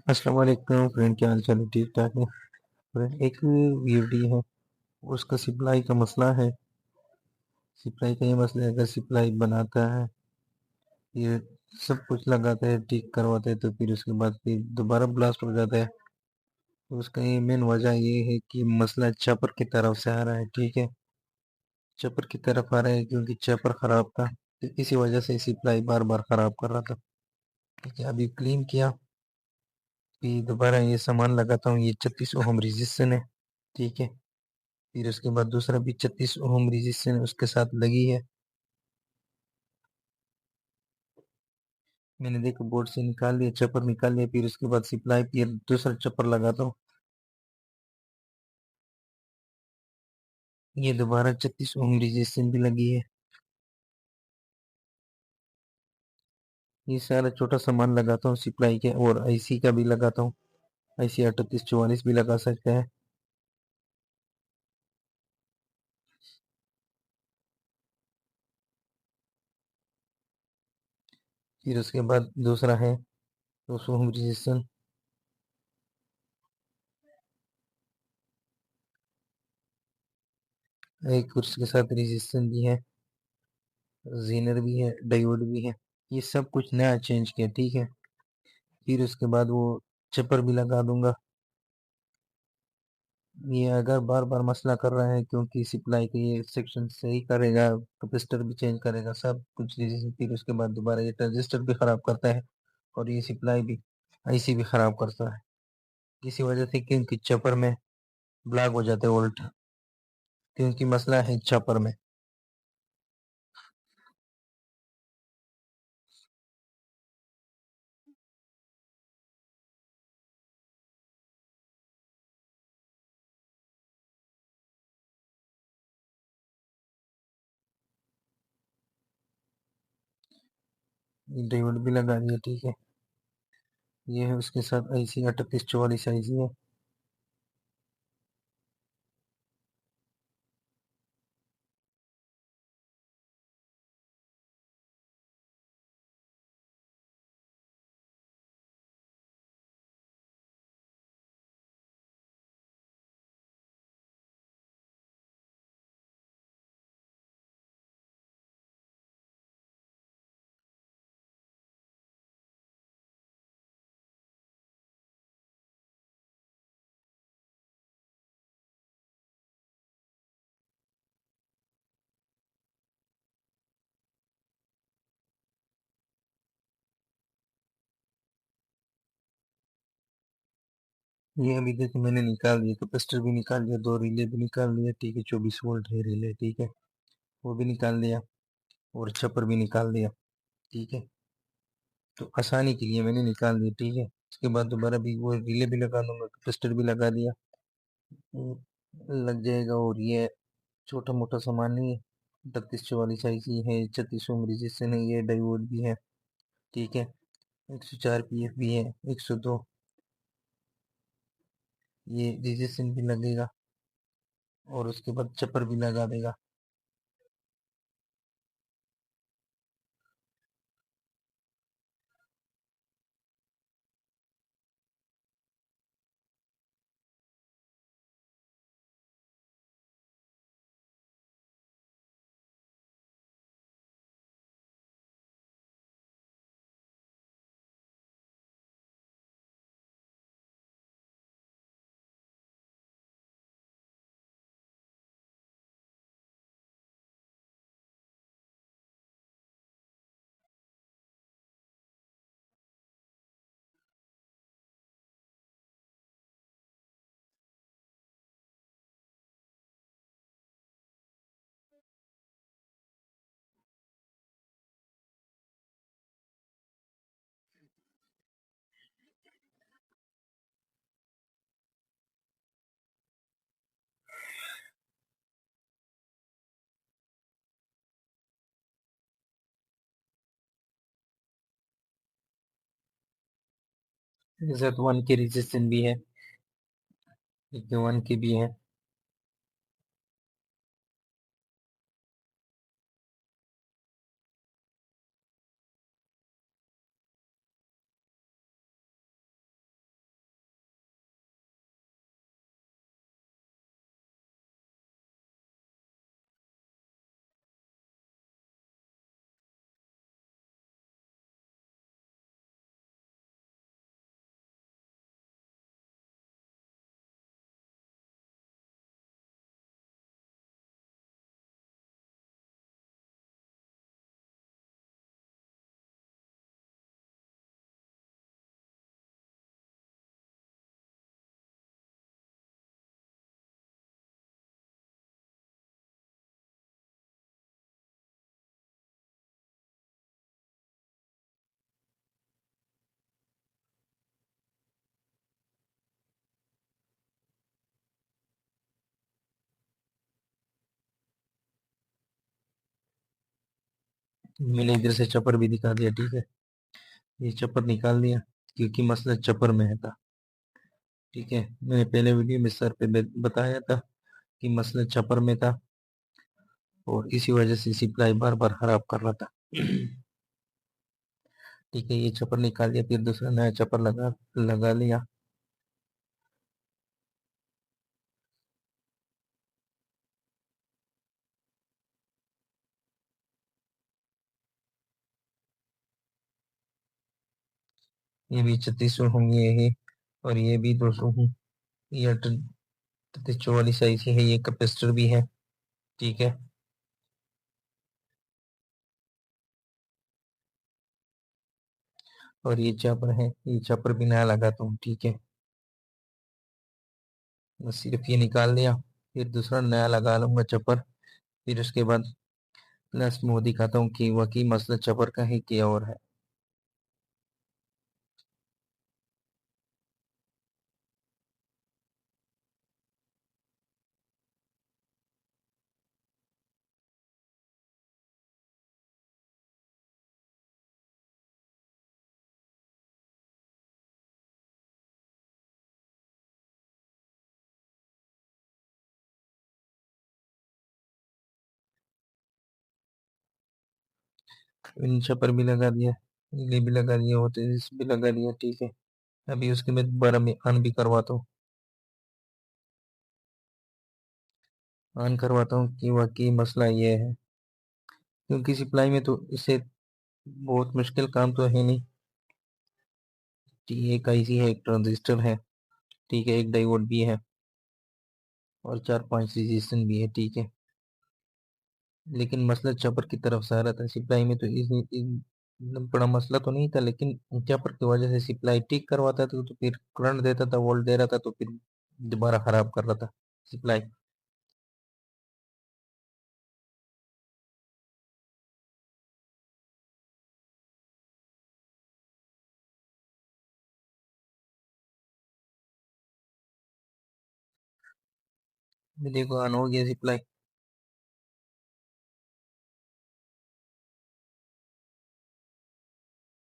अस्सलाम वालेकुम फ्रेंड, क्या हाल चाल है? ठीक ठाक है फ्रेंड। एक वीडी है, उसका सप्लाई का मसला है। सप्लाई का ये मसला है, अगर सप्लाई बनाता है, ये सब कुछ लगाता है, ठीक करवाता है, तो फिर उसके बाद फिर दोबारा ब्लास्ट हो जाता है। तो उसका ये मेन वजह ये है कि मसला चपर की तरफ से आ रहा है। ठीक है, चपर की तरफ आ रहा है क्योंकि चपर खराब था, तो इसी वजह से सप्लाई बार बार खराब कर रहा था। ठीक है, अभी क्लीन किया, फिर दोबारा ये सामान लगाता हूँ। ये 36 ओम रेजिस्टेंस है। ठीक है, फिर उसके बाद दूसरा भी 36 ओम रेजिस्टेंस उसके साथ लगी है। मैंने देखो बोर्ड से निकाल लिया, चपर निकाल लिया, फिर उसके बाद सप्लाई फिर दूसरा चपर लगाता हूँ। ये दोबारा 36 ओम रेजिस्टेंस भी लगी है। ये सारा छोटा सामान लगाता हूँ सप्लाई के, और आईसी का भी लगाता हूँ। आईसी 3844 भी लगा सकता है। फिर उसके बाद दूसरा है 200 ओम रेजिस्टेंस। एक उसके साथ रेजिस्टेंस भी है, जीनर भी है, डायोड भी है। ये सब कुछ नया चेंज किया। ठीक है, फिर उसके बाद वो चपर भी लगा दूंगा। ये अगर बार बार मसला कर रहा है क्योंकि सप्लाई के ये सेक्शन सही करेगा, कैपेसिटर भी चेंज करेगा, सब कुछ फिर उसके बाद दोबारा ये ट्रांजिस्टर भी खराब करता है, और ये सप्लाई भी आईसी भी खराब करता है। इसी वजह से क्योंकि चपर में ब्लॉक हो जाते हैं वोल्ट, क्योंकि मसला है चपर में। डायोड भी लगा दिया। ठीक है, ये है उसके साथ आईसी 3844 आईसी है। ये अभी देखो मैंने निकाल दिया, कैपेसिटर भी निकाल दिया, दो रिले भी निकाल दिया। ठीक है, 24 वोल्ट है रिले। ठीक है, वो भी निकाल दिया, और छपर भी निकाल दिया। ठीक है, तो आसानी के लिए मैंने निकाल दिया। ठीक है, उसके बाद दोबारा भी वो रिले भी लगा दूंगा, कैपेसिटर भी लगा दिया, लग जाएगा। और ये छोटा मोटा सामान नहीं है, 3244 आईसी है, 36 ओम रेजिस्टेंस है, ये डायोड भी है। ठीक है, 104 पीएफ भी है, 102 ये रेजिस्टेंस भी लगेगा, और उसके बाद चपर भी लगा देगा। Z1 के रेजिस्टेंस भी है, Z1 के भी है। मैंने इधर से चपर भी दिखा दिया, ठीक है। ये चपर निकाल दिया क्योंकि मसला चपर में है था, ठीक है। मैंने पहले वीडियो में सर पे बताया था कि मसला चपर में था और इसी वजह से सप्लाई बार बार खराब कर रहा था। ठीक है, ये चपर निकाल दिया, फिर दूसरा नया चपर लगा लगा लिया। ये भी 3600 होंगे ये, और ये भी 200 हूँ। ये 44 साइज है, ये कैपेसिटर भी है, ठीक है। और ये चापर है, ये चापर भी नया लगाता हूँ, ठीक है। बस सिर्फ ये निकाल लिया, फिर दूसरा नया लगा लूंगा चपर। फिर उसके बाद लास्ट में वो दिखाता हूँ कि वाकई मसला चपर का है कि और है। इन चपर भी लगा दिया, ये भी लगा दिया, होते इस भी लगा दिया, ठीक है। अभी उसके बाद दोबारा मैं ऑन भी करवाता हूँ, ऑन करवाता हूँ कि वाकई मसला ये है। क्योंकि सप्लाई में तो इससे बहुत मुश्किल काम तो है नहीं। एक आईसी है, एक ट्रांजिस्टर है, ठीक है, एक डायोड भी है और 4-5 रेजिस्टेंस भी है, ठीक है। लेकिन मसला चपर की तरफ से आ रहा था, सप्लाई में तो बड़ा मसला तो नहीं था, लेकिन चपर की वजह से सप्लाई ठीक करवाता था तो फिर करंट देता था, वोल्ट दे रहा था, तो फिर दोबारा खराब कर रहा था सप्लाई। देखो ऑन हो गया सप्लाई।